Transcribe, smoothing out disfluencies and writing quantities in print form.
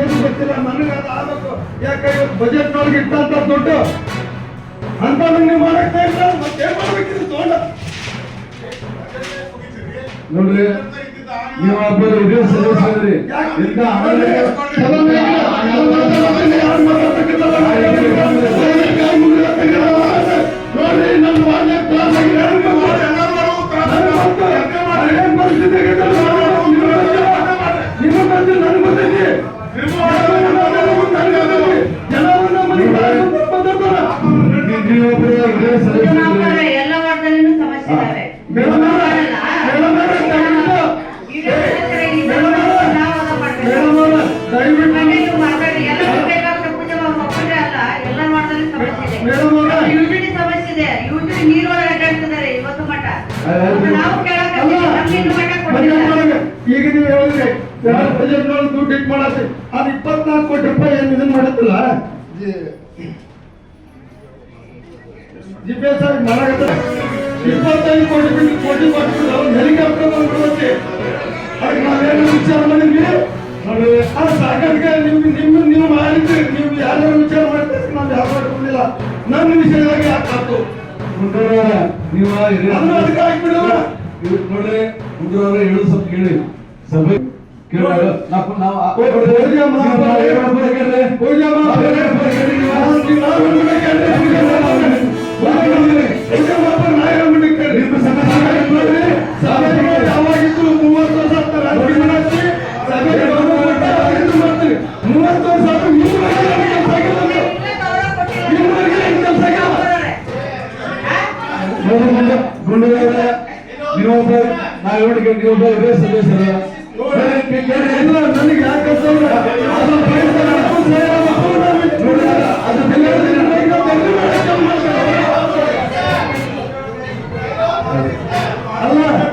ಏನು ಗೊತ್ತಿಲ್ಲ ನನಗೆ ಅದು ಆಗಬೇಕು. ಯಾಕೆ ಇವತ್ತು ಬಜೆಟ್ ನೊಳಗೆ ಇಟ್ಟಂತ ದುಡ್ಡು ಅಂತ ನೀವು ಮಾಡಕ್ಕೆ ಇಲ್ಲ ಮತ್ತೆ ಏನ್ ಮಾಡ್ಬೇಕಿದೆ ತಗೊಂಡ ನೋಡ್ರಿ ನೀವು ಒಬ್ಬರು ಇದೇ ಸದಸ್ಯರಿ ಇಂಥ ನೋಡ್ರಿ ನನ್ನ ವಾರ್ನೆ ಕ್ಲಾಸ್ ಆಗಿ ನಿಮ್ಮ ಬಗ್ಗೆ ನನಗೆ ಗೊತ್ತೈತಿ ಎಲ್ಲ ವಾರ್ಡ್ನಲ್ಲೂ ಸಮಸ್ಯೆ ಇದಾವೆ. ಯುಟಿಲಿಟಿ ಸಮಸ್ಯೆ ಇದೆ. ಯುಟಿಲಿಟಿ ನೀರೊಳಗೆ ಅಡ್ಡಾಡ್ತಿದ್ದಾರೆ ಇವತ್ತು ಮಠ. ನಾವು ಈಗ ನೀವು ಹೇಳಿದ್ರಿ ಬಜೆಟ್ ನೊಳಗೆ ದುಡ್ಡು ಇಟ್ಟು ಮಾಡತ್ತೆ ಅದು 24 ಕೋಟಿ ರೂಪಾಯಿ ಏನು ಇದನ್ನ ಮಾಡತ್ತಲ್ಲ GPS ಆಗಿ ಮಾಡಾಕತ್ತ 25 ಕೋಟಿ ಕೋಟಿ ಕೊಟ್ಟು ಹೆಲಿಕಾಪ್ಟರ್ ಬಂದ್ಬಿಡುತ್ತೆ. ಅದಕ್ಕೆ ನಾವೇನು ವಿಚಾರ ಮಾಡಿದ್ವಿ ಅದು ಸಾಕಾಗಿ ನೀವು ಮಾಡಿದ್ರಿ. ನೀವು ಯಾರು ವಿಚಾರ ಮಾಡ್ತೀರಿ ನಾವು ಯಾವ ಮಾಡ್ಕೊಂಡಿಲ್ಲ. ನನ್ನ ವಿಷಯವಾಗಿ ಯಾಕಾಯ್ತು ನೀವು ಅದಕ್ಕೆ ಹಾಕ್ಬಿಡು ನೋಡ್ರಿ ಹುಡುಗರವ್ರೆ ಹೇಳು ಸ್ವಲ್ಪ ಕೇಳಿ ಸಭೆ ಕೇಳಿದಾಗ ಯಾವಾಗಿತ್ತು 30 ವರ್ಷ ರಾಜಕೀಯ ಮಾಡ್ತೀವಿ 30 ವರ್ಷ ಗುಂಡೂರವ್ರೆ ನೀವೊಬ್ಬ ನೀವೊಬ್ಬ ಇದೇ ಸದಸ್ಯರ ನನಗೆ ಯಾಕೆ ಅಲ್ಲ